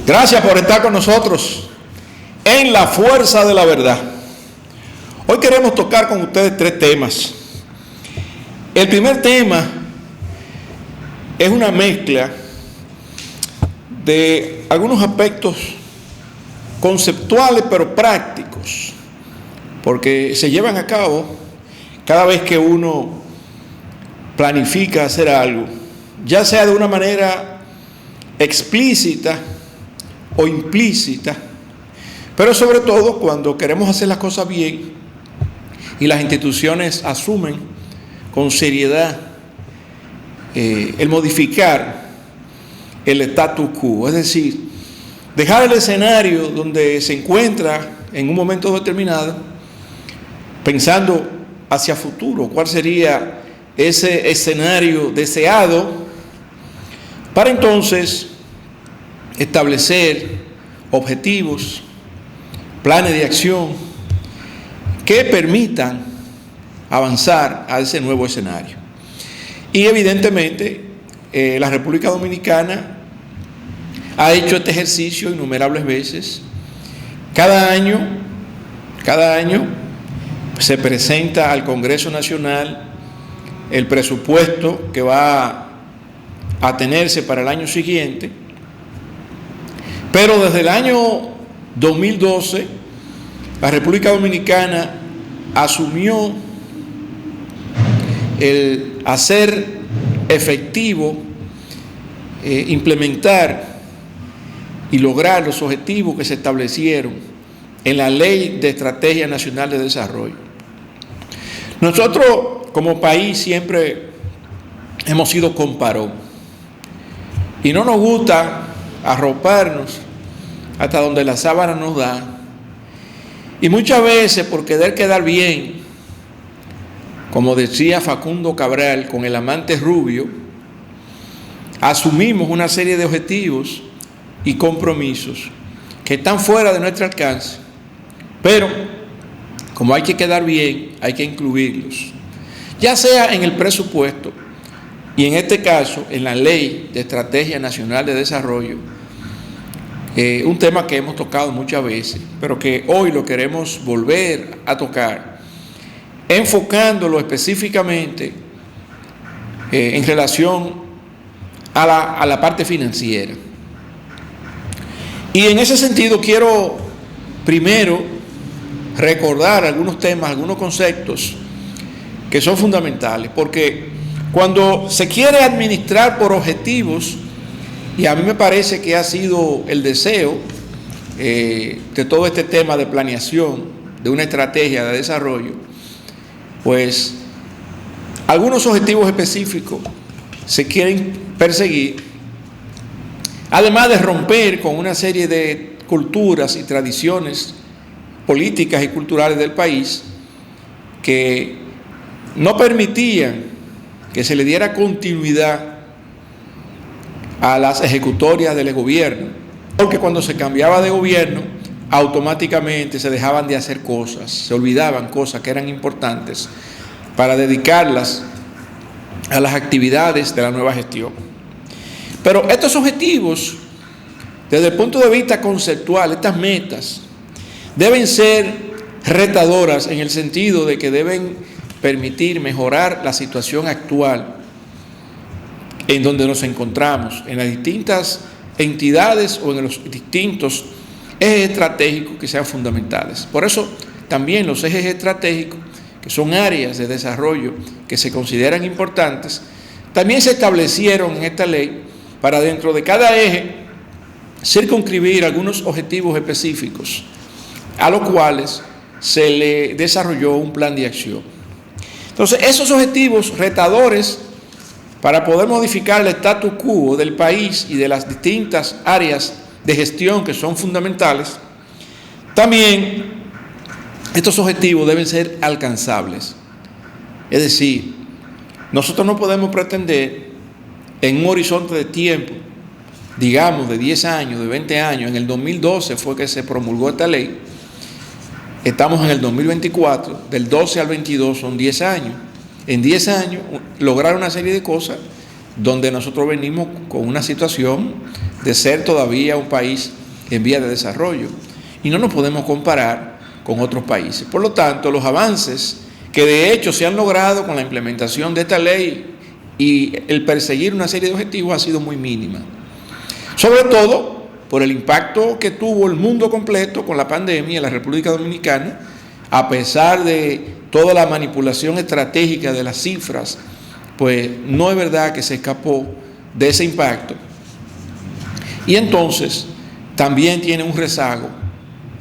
Gracias por estar con nosotros en La Fuerza de la Verdad. Hoy queremos tocar con ustedes 3 temas. El primer tema es una mezcla de algunos aspectos conceptuales pero prácticos, porque se llevan a cabo cada vez que uno planifica hacer algo, ya sea de una manera explícita o implícita, pero sobre todo cuando queremos hacer las cosas bien y las instituciones asumen con seriedad el modificar el status quo, es decir, dejar el escenario donde se encuentra en un momento determinado, pensando hacia futuro, cuál sería ese escenario deseado, para entonces establecer objetivos, planes de acción que permitan avanzar a ese nuevo escenario. Y evidentemente la República Dominicana ha hecho este ejercicio innumerables veces. Cada año se presenta al Congreso Nacional el presupuesto que va a tenerse para el año siguiente. Pero desde el año 2012, la República Dominicana asumió el hacer efectivo, implementar y lograr los objetivos que se establecieron en la Ley de Estrategia Nacional de Desarrollo. Nosotros como país siempre hemos sido comparón y no nos gusta arroparnos hasta donde la sábana nos da, y muchas veces por querer quedar bien, como decía Facundo Cabral con el amante rubio, asumimos una serie de objetivos y compromisos que están fuera de nuestro alcance, pero como hay que quedar bien, hay que incluirlos, ya sea en el presupuesto y en este caso en la Ley de Estrategia Nacional de Desarrollo, un tema que hemos tocado muchas veces, pero que hoy lo queremos volver a tocar, enfocándolo específicamente en relación a la parte financiera. Y en ese sentido quiero primero recordar algunos temas, algunos conceptos que son fundamentales, porque cuando se quiere administrar por objetivos, y a mí me parece que ha sido el deseo de todo este tema de planeación, de una estrategia de desarrollo, pues algunos objetivos específicos se quieren perseguir, además de romper con una serie de culturas y tradiciones políticas y culturales del país que no permitían que se le diera continuidad a las ejecutorias del gobierno, porque cuando se cambiaba de gobierno automáticamente se dejaban de hacer cosas, se olvidaban cosas que eran importantes para dedicarlas a las actividades de la nueva gestión. Pero estos objetivos, desde el punto de vista conceptual, estas metas deben ser retadoras en el sentido de que deben permitir mejorar la situación actual en donde nos encontramos, en las distintas entidades o en los distintos ejes estratégicos que sean fundamentales. Por eso también los ejes estratégicos, que son áreas de desarrollo que se consideran importantes, también se establecieron en esta ley para dentro de cada eje circunscribir algunos objetivos específicos, a los cuales se le desarrolló un plan de acción. Entonces, esos objetivos retadores para poder modificar el status quo del país y de las distintas áreas de gestión que son fundamentales, también estos objetivos deben ser alcanzables. Es decir, nosotros no podemos pretender en un horizonte de tiempo, digamos de 10 años, de 20 años, en el 2012 fue que se promulgó esta ley, estamos en el 2024, del 12 al 22 son 10 años. En 10 años lograr una serie de cosas donde nosotros venimos con una situación de ser todavía un país en vía de desarrollo y no nos podemos comparar con otros países. Por lo tanto, los avances que de hecho se han logrado con la implementación de esta ley y el perseguir una serie de objetivos ha sido muy mínima. Sobre todo por el impacto que tuvo el mundo completo con la pandemia en la República Dominicana, a pesar de toda la manipulación estratégica de las cifras, pues no es verdad que se escapó de ese impacto. Y entonces también tiene un rezago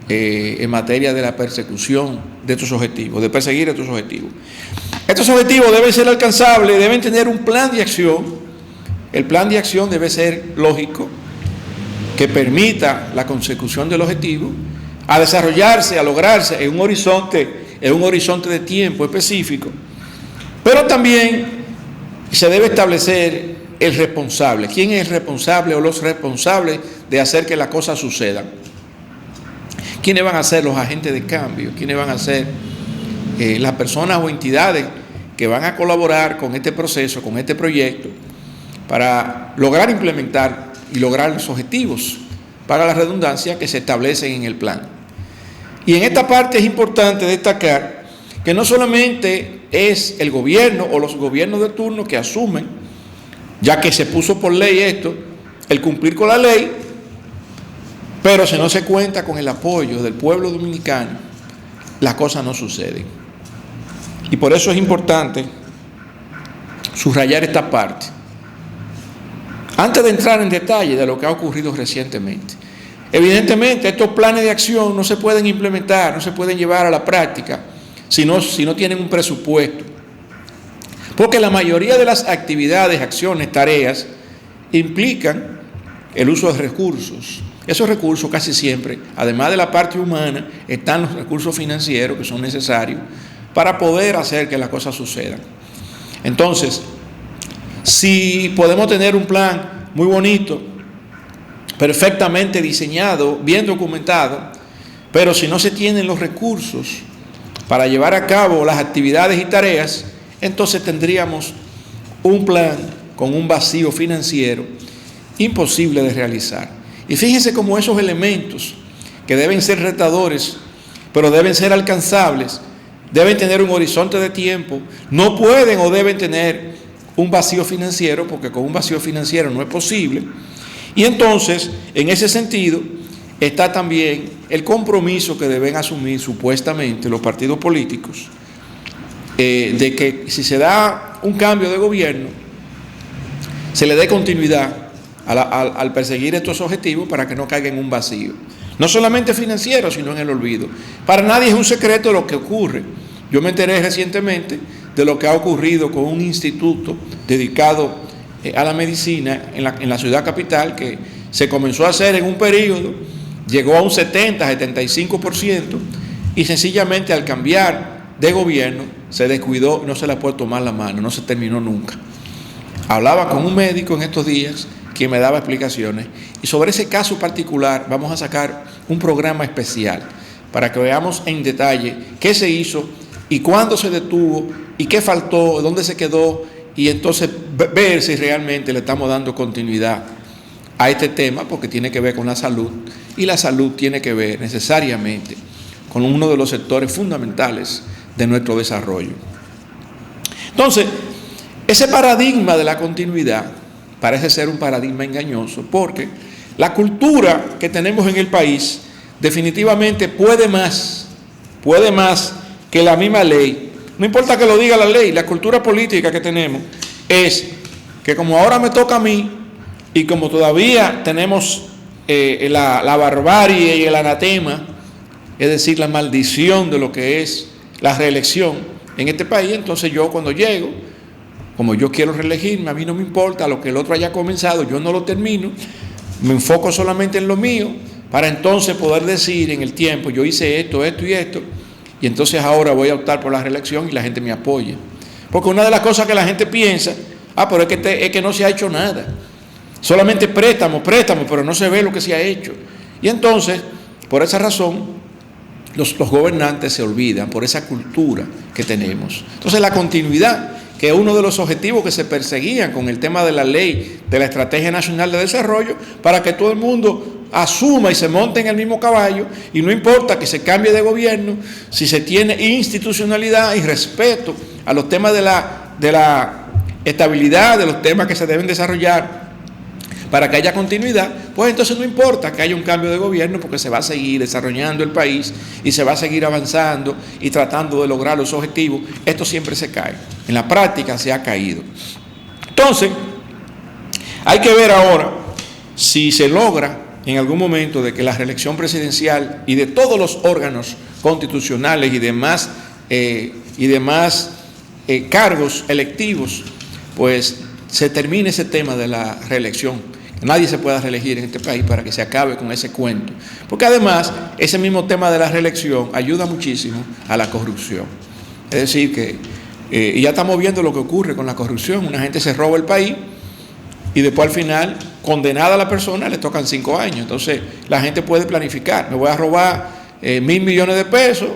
en materia de la persecución de estos objetivos, de perseguir estos objetivos. Estos objetivos deben ser alcanzables, deben tener un plan de acción. El plan de acción debe ser lógico, que permita la consecución del objetivo, a desarrollarse, a lograrse en un horizonte de tiempo específico. Pero también se debe establecer el responsable. ¿Quién es el responsable o los responsables de hacer que las cosas sucedan? ¿Quiénes van a ser los agentes de cambio? ¿Quiénes van a ser las personas o entidades que van a colaborar con este proceso, con este proyecto, para lograr implementar y lograr los objetivos, para la redundancia, que se establecen en el plan? Y en esta parte es importante destacar que no solamente es el gobierno o los gobiernos de turno que asumen, ya que se puso por ley esto, el cumplir con la ley, pero si no se cuenta con el apoyo del pueblo dominicano, las cosas no suceden. Y por eso es importante subrayar esta parte. Antes de entrar en detalle de lo que ha ocurrido recientemente, evidentemente estos planes de acción no se pueden implementar, no se pueden llevar a la práctica si no tienen un presupuesto. Porque la mayoría de las actividades, acciones, tareas implican el uso de recursos. Esos recursos casi siempre, además de la parte humana, están los recursos financieros que son necesarios para poder hacer que las cosas sucedan. Entonces, si podemos tener un plan muy bonito, perfectamente diseñado, bien documentado, pero si no se tienen los recursos para llevar a cabo las actividades y tareas, entonces tendríamos un plan con un vacío financiero imposible de realizar. Y fíjense cómo esos elementos, que deben ser retadores, pero deben ser alcanzables, deben tener un horizonte de tiempo, no pueden o deben tener un vacío financiero, porque con un vacío financiero no es posible. Y entonces, en ese sentido, está también el compromiso que deben asumir supuestamente los partidos políticos, de que si se da un cambio de gobierno, se le dé continuidad al perseguir estos objetivos para que no caigan en un vacío. No solamente financiero, sino en el olvido. Para nadie es un secreto lo que ocurre. Yo me enteré recientemente de lo que ha ocurrido con un instituto dedicado a la medicina en la ciudad capital, que se comenzó a hacer en un periodo, llegó a un 70-75%, y sencillamente al cambiar de gobierno se descuidó, no se le ha puesto más la mano, no se terminó nunca. Hablaba con un médico en estos días, quien me daba explicaciones, y sobre ese caso particular vamos a sacar un programa especial para que veamos en detalle qué se hizo y cuándo se detuvo y qué faltó, dónde se quedó, y entonces ver si realmente le estamos dando continuidad a este tema, porque tiene que ver con la salud, y la salud tiene que ver necesariamente con uno de los sectores fundamentales de nuestro desarrollo. Entonces, ese paradigma de la continuidad parece ser un paradigma engañoso, porque la cultura que tenemos en el país definitivamente puede más que la misma ley. No importa que lo diga la ley, la cultura política que tenemos es que como ahora me toca a mí, y como todavía tenemos la barbarie y el anatema, es decir, la maldición de lo que es la reelección en este país, entonces yo cuando llego, como yo quiero reelegirme, a mí no me importa lo que el otro haya comenzado, yo no lo termino, me enfoco solamente en lo mío, para entonces poder decir en el tiempo, yo hice esto, esto y esto, y entonces ahora voy a optar por la reelección y la gente me apoya. Porque una de las cosas que la gente piensa, pero es que no se ha hecho nada, solamente préstamo, pero no se ve lo que se ha hecho. Y entonces, por esa razón, los gobernantes se olvidan, por esa cultura que tenemos. Entonces la continuidad que uno de los objetivos que se perseguían con el tema de la ley de la Estrategia Nacional de Desarrollo, para que todo el mundo asuma y se monte en el mismo caballo, y no importa que se cambie de gobierno, si se tiene institucionalidad y respeto a los temas de la estabilidad, de los temas que se deben desarrollar para que haya continuidad, pues entonces no importa que haya un cambio de gobierno, porque se va a seguir desarrollando el país y se va a seguir avanzando y tratando de lograr los objetivos. Esto siempre se cae. En la práctica se ha caído. Entonces, hay que ver ahora si se logra en algún momento de que la reelección presidencial y de todos los órganos constitucionales y demás cargos electivos, pues se termine ese tema de la reelección. Que nadie se pueda reelegir en este país, para que se acabe con ese cuento. Porque además, ese mismo tema de la reelección ayuda muchísimo a la corrupción. Es decir, que y ya estamos viendo lo que ocurre con la corrupción. Una gente se roba el país y después al final, condenada a la persona, le tocan 5 años. Entonces, la gente puede planificar. Me voy a robar 1.000 millones de pesos,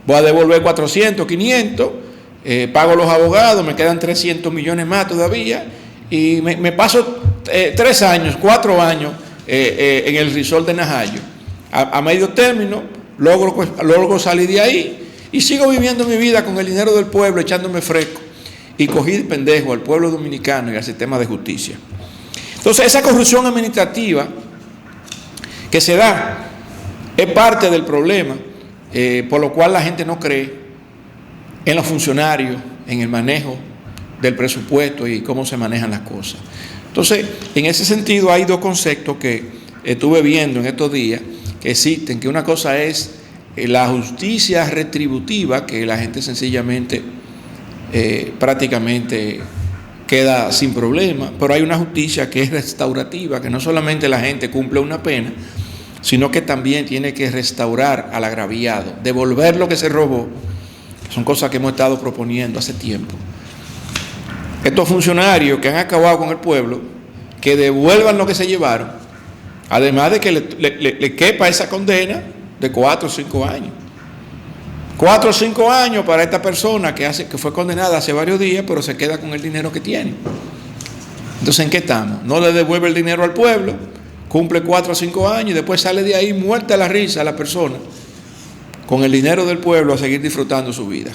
voy a devolver 400, 500, pago los abogados, me quedan 300 millones más todavía, y me paso 3 años, 4 años en el resort de Najayo. A medio término, logro salir de ahí y sigo viviendo mi vida con el dinero del pueblo, echándome fresco, y cogí de pendejo al pueblo dominicano y al sistema de justicia. Entonces, esa corrupción administrativa que se da es parte del problema, por lo cual la gente no cree en los funcionarios, en el manejo del presupuesto y cómo se manejan las cosas. Entonces, en ese sentido, hay 2 conceptos que estuve viendo en estos días que existen, que una cosa es la justicia retributiva, que la gente sencillamente prácticamente queda sin problema, pero hay una justicia que es restaurativa, que no solamente la gente cumple una pena, sino que también tiene que restaurar al agraviado, devolver lo que se robó. Son cosas que hemos estado proponiendo hace tiempo. Estos funcionarios que han acabado con el pueblo, que devuelvan lo que se llevaron, además de que le quepa esa condena de 4 o 5 años. 4 o 5 años para esta persona que fue condenada hace varios días, pero se queda con el dinero que tiene. Entonces, ¿en qué estamos? No le devuelve el dinero al pueblo, cumple 4 o 5 años y después sale de ahí muerta la risa a la persona, con el dinero del pueblo, a seguir disfrutando su vida.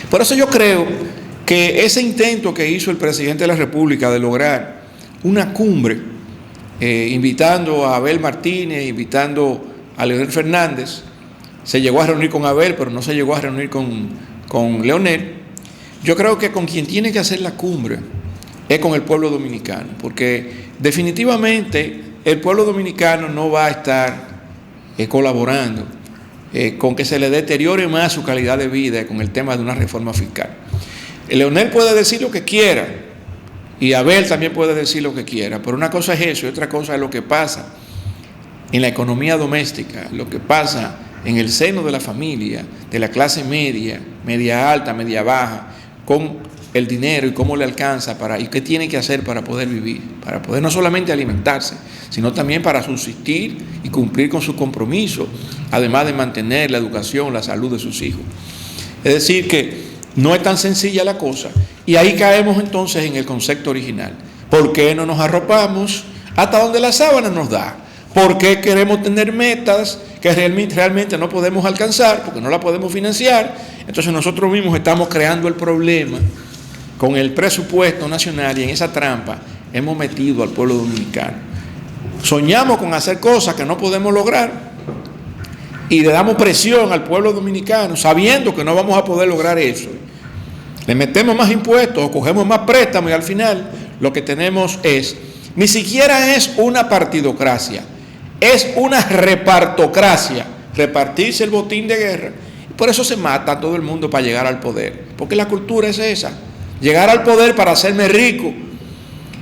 Por eso yo creo que ese intento que hizo el presidente de la República de lograr una cumbre, invitando a Abel Martínez, invitando a Leonel Fernández, se llegó a reunir con Abel, pero no se llegó a reunir con Leonel. Yo creo que con quien tiene que hacer la cumbre es con el pueblo dominicano, porque definitivamente el pueblo dominicano no va a estar colaborando con que se le deteriore más su calidad de vida con el tema de una reforma fiscal. Leonel puede decir lo que quiera y Abel también puede decir lo que quiera, pero una cosa es eso y otra cosa es lo que pasa en la economía doméstica, lo que pasa en el seno de la familia, de la clase media, media alta, media baja, con el dinero y cómo le alcanza y qué tiene que hacer para poder vivir, para poder no solamente alimentarse, sino también para subsistir y cumplir con su compromiso, además de mantener la educación, la salud de sus hijos. Es decir, que no es tan sencilla la cosa, y ahí caemos entonces en el concepto original. ¿Por qué no nos arropamos hasta donde la sábana nos da? ¿Por qué queremos tener metas que realmente no podemos alcanzar, porque no la podemos financiar? Entonces nosotros mismos estamos creando el problema con el presupuesto nacional, y en esa trampa hemos metido al pueblo dominicano. Soñamos con hacer cosas que no podemos lograr y le damos presión al pueblo dominicano sabiendo que no vamos a poder lograr eso. Le metemos más impuestos o cogemos más préstamos y al final lo que tenemos ni siquiera es una partidocracia, es una repartocracia, repartirse el botín de guerra. Y por eso se mata a todo el mundo para llegar al poder, porque la cultura es esa, llegar al poder para hacerme rico.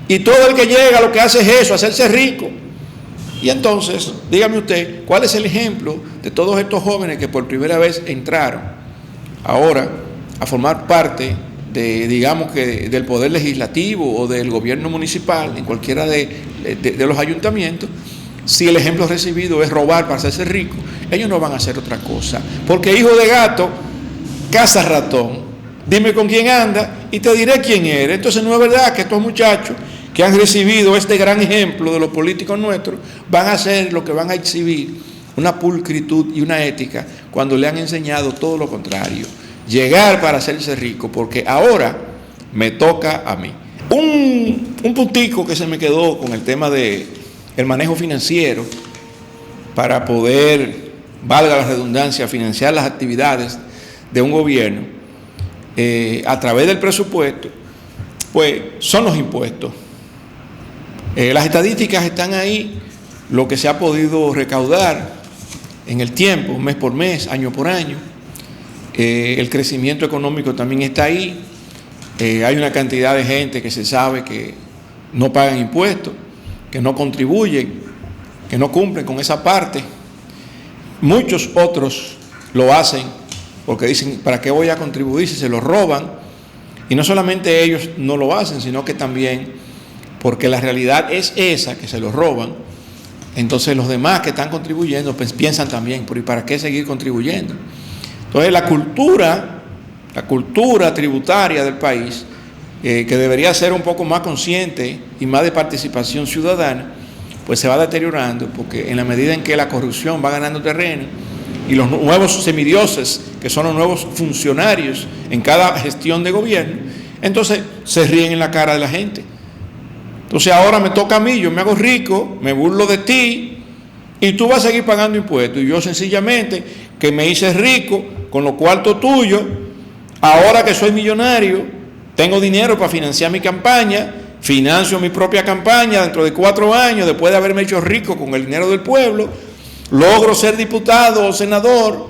Y todo el que llega lo que hace es eso, hacerse rico. Y entonces, dígame usted, ¿cuál es el ejemplo de todos estos jóvenes que por primera vez entraron ahora a formar parte del poder legislativo o del gobierno municipal, en cualquiera de los ayuntamientos? Si el ejemplo recibido es robar para hacerse rico, ellos no van a hacer otra cosa, porque hijo de gato caza ratón. dime con quién anda y te diré quién eres. Entonces no es verdad que estos muchachos que han recibido este gran ejemplo de los políticos nuestros van a hacer lo que van a exhibir, una pulcritud y una ética, cuando le han enseñado todo lo contrario, llegar para hacerse rico, porque ahora me toca a mí. Un puntico que se me quedó con el tema de el manejo financiero para poder, valga la redundancia, financiar las actividades de un gobierno a través del presupuesto, pues son los impuestos. Las estadísticas están ahí, lo que se ha podido recaudar en el tiempo, mes por mes, año por año. El crecimiento económico también está ahí. Hay una cantidad de gente que se sabe que no pagan impuestos, que no contribuyen, que no cumplen con esa parte. Muchos otros lo hacen porque dicen, ¿para qué voy a contribuir si se lo roban? Y no solamente ellos no lo hacen, sino que también, porque la realidad es esa, que se lo roban, entonces los demás que están contribuyendo pues piensan también, ¿y para qué seguir contribuyendo? Entonces la cultura tributaria del país, que debería ser un poco más consciente y más de participación ciudadana, pues se va deteriorando, porque en la medida en que la corrupción va ganando terreno y los nuevos semidioses, que son los nuevos funcionarios en cada gestión de gobierno, entonces se ríen en la cara de la gente. Entonces ahora me toca a mí, yo me hago rico, me burlo de ti y tú vas a seguir pagando impuestos. Y yo sencillamente, que me hice rico con los cuartos tuyos, ahora que soy millonario, tengo dinero para financiar mi campaña, financio mi propia campaña dentro de 4 años, después de haberme hecho rico con el dinero del pueblo, logro ser diputado o senador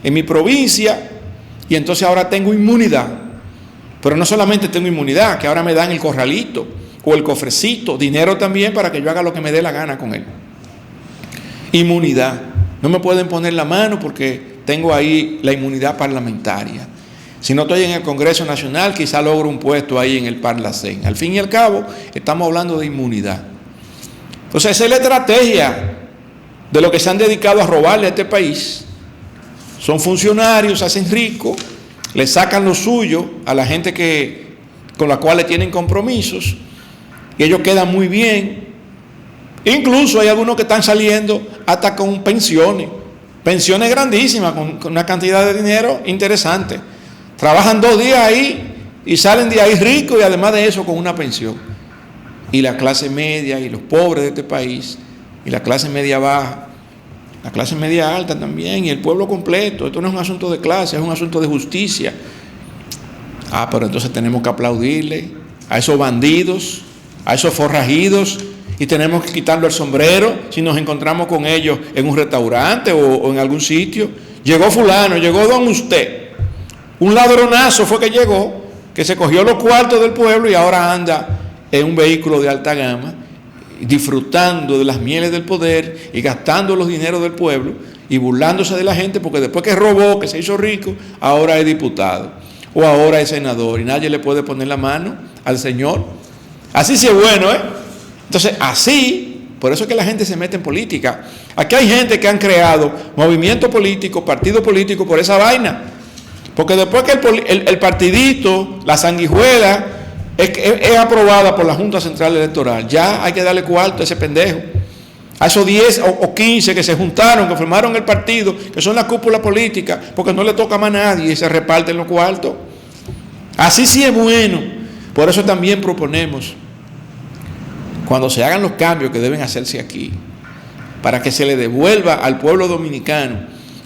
en mi provincia y entonces ahora tengo inmunidad. Pero no solamente tengo inmunidad, que ahora me dan el corralito o el cofrecito, dinero también para que yo haga lo que me dé la gana con él. Inmunidad. No me pueden poner la mano porque tengo ahí la inmunidad parlamentaria. Si no estoy en el Congreso Nacional, quizá logro un puesto ahí en el Parlacén. Al fin y al cabo, estamos hablando de inmunidad. Entonces, esa es la estrategia de lo que se han dedicado a robarle a este país. Son funcionarios, se hacen ricos, le sacan lo suyo a la gente con la cual le tienen compromisos, y ellos quedan muy bien. Incluso hay algunos que están saliendo hasta con pensiones grandísimas, con una cantidad de dinero interesante. Trabajan 2 días ahí y salen de ahí ricos y además de eso con una pensión. Y la clase media y los pobres de este país, y la clase media baja, la clase media alta también, y el pueblo completo. Esto no es un asunto de clase, es un asunto de justicia. Pero entonces tenemos que aplaudirle a esos bandidos, a esos forrajidos, y tenemos que quitarle el sombrero si nos encontramos con ellos en un restaurante o en algún sitio. Llegó fulano, llegó don usted. Un ladronazo fue que llegó, que se cogió los cuartos del pueblo y ahora anda en un vehículo de alta gama, disfrutando de las mieles del poder y gastando los dineros del pueblo y burlándose de la gente, porque después que robó, que se hizo rico, ahora es diputado o ahora es senador y nadie le puede poner la mano al señor. Así sí es bueno, ¿eh? Entonces, así, por eso es que la gente se mete en política. Aquí hay gente que han creado movimiento político, partido político por esa vaina. Porque después que el partidito, la sanguijuela, es aprobada por la Junta Central Electoral, ya hay que darle cuarto a ese pendejo. A esos 10 o 15 que se juntaron, que formaron el partido, que son la cúpula política, porque no le toca más a nadie y se reparten los cuartos. Así sí es bueno. Por eso también proponemos, cuando se hagan los cambios que deben hacerse aquí, para que se le devuelva al pueblo dominicano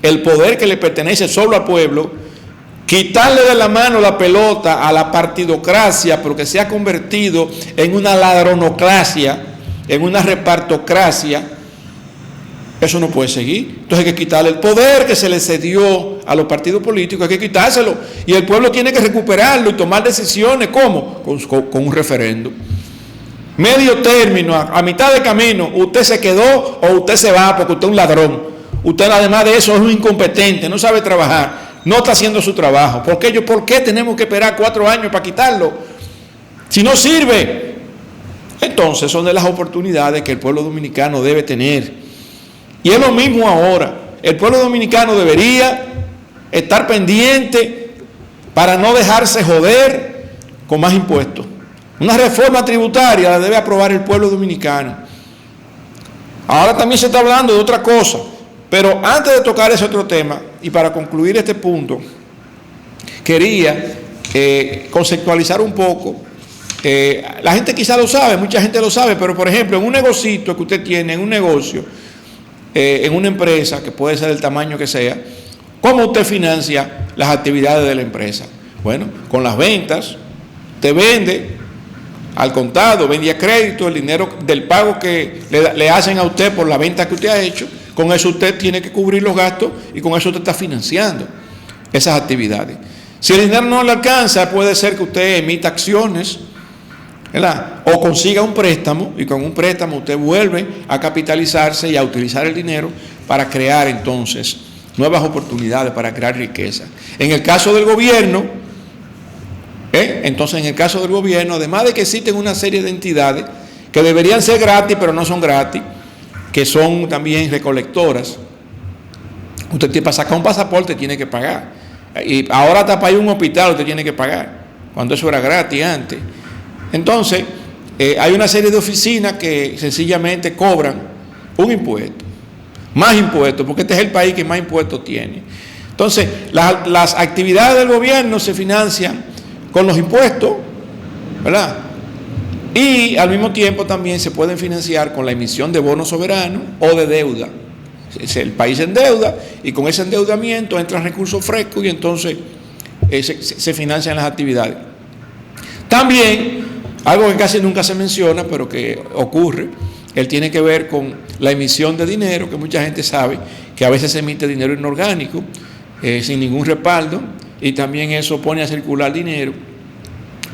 el poder que le pertenece solo al pueblo, quitarle de la mano la pelota a la partidocracia, porque se ha convertido en una ladronocracia, en una repartocracia. Eso no puede seguir. Entonces hay que quitarle el poder que se le cedió a los partidos políticos, hay que quitárselo. Y el pueblo tiene que recuperarlo y tomar decisiones. ¿Cómo? Con un referendo. Medio término, a mitad de camino, usted se quedó o usted se va porque usted es un ladrón. Usted además de eso es un incompetente, no sabe trabajar, no está haciendo su trabajo. ¿Por qué tenemos que esperar 4 años para quitarlo? Si no sirve. Entonces son de las oportunidades que el pueblo dominicano debe tener. Y es lo mismo ahora. El pueblo dominicano debería estar pendiente para no dejarse joder con más impuestos. Una reforma tributaria la debe aprobar el pueblo dominicano. Ahora también se está hablando de otra cosa, pero antes de tocar ese otro tema, y para concluir este punto, quería conceptualizar un poco. La gente quizá lo sabe, mucha gente lo sabe, pero por ejemplo, en un negocito que usted tiene, en un negocio, en una empresa, que puede ser del tamaño que sea, ¿cómo usted financia las actividades de la empresa? Bueno, con las ventas, te vende al contado, vende a crédito, el dinero del pago que le hacen a usted por la venta que usted ha hecho, con eso usted tiene que cubrir los gastos y con eso usted está financiando esas actividades. Si el dinero no le alcanza, puede ser que usted emita acciones, ¿verdad? O consiga un préstamo, y con un préstamo usted vuelve a capitalizarse y a utilizar el dinero para crear entonces nuevas oportunidades, para crear riqueza. En el caso del gobierno, entonces en el caso del gobierno, además de que existen una serie de entidades que deberían ser gratis, pero no son gratis, que son también recolectoras. Usted para sacar un pasaporte tiene que pagar. Y ahora hasta para ir a un hospital usted tiene que pagar, cuando eso era gratis antes. Entonces, hay una serie de oficinas que sencillamente cobran un impuesto, más impuestos, porque este es el país que más impuestos tiene. Entonces, las actividades del gobierno se financian con los impuestos, ¿verdad? Y al mismo tiempo también se pueden financiar con la emisión de bonos soberanos o de deuda. El país se endeuda y con ese endeudamiento entran recursos frescos y entonces se financian las actividades. También, algo que casi nunca se menciona, pero que ocurre, tiene que ver con la emisión de dinero, que mucha gente sabe que a veces se emite dinero inorgánico, sin ningún respaldo, y también eso pone a circular dinero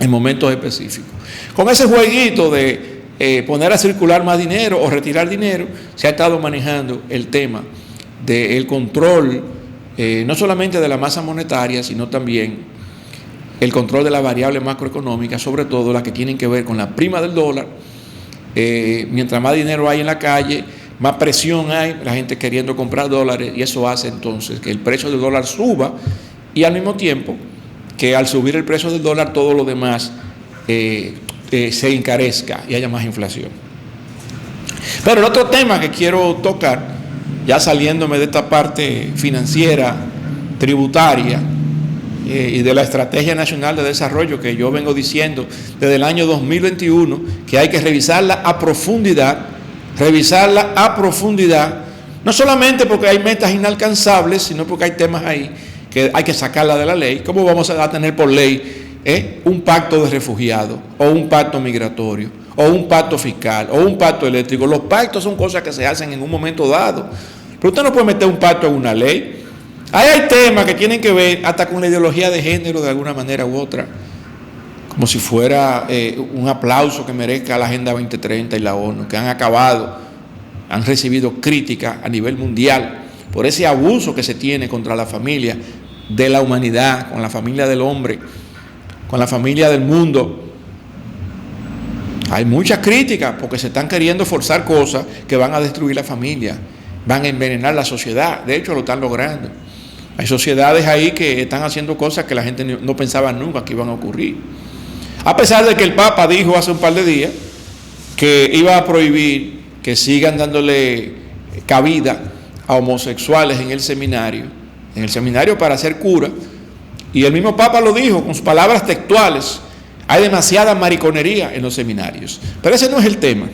en momentos específicos. Con ese jueguito de poner a circular más dinero o retirar dinero, se ha estado manejando el tema del control, no solamente de la masa monetaria, sino también el control de las variables macroeconómicas, sobre todo las que tienen que ver con la prima del dólar. Mientras más dinero hay en la calle, más presión hay, la gente queriendo comprar dólares, y eso hace entonces que el precio del dólar suba, y al mismo tiempo que al subir el precio del dólar todo lo demás se encarezca y haya más inflación. Pero el otro tema que quiero tocar, ya saliéndome de esta parte financiera, tributaria y de la Estrategia Nacional de Desarrollo, que yo vengo diciendo desde el año 2021 que hay que revisarla a profundidad, no solamente porque hay metas inalcanzables, sino porque hay temas ahí que hay que sacarla de la ley. ¿Cómo vamos a tener por ley un pacto de refugiados, o un pacto migratorio, o un pacto fiscal, o un pacto eléctrico? Los pactos son cosas que se hacen en un momento dado, pero usted no puede meter un pacto en una ley. Ahí hay temas que tienen que ver hasta con la ideología de género de alguna manera u otra, como si fuera un aplauso que merezca la Agenda 2030 y la ONU, que han recibido críticas a nivel mundial por ese abuso que se tiene contra la familia de la humanidad, con la familia del hombre, con la familia del mundo. Hay muchas críticas porque se están queriendo forzar cosas que van a destruir la familia, van a envenenar la sociedad. De hecho, lo están logrando. Hay sociedades ahí que están haciendo cosas que la gente no pensaba nunca que iban a ocurrir. A pesar de que el Papa dijo hace un par de días que iba a prohibir que sigan dándole cabida a homosexuales en el seminario para hacer cura. Y el mismo Papa lo dijo con sus palabras textuales: hay demasiada mariconería en los seminarios. Pero ese no es el tema.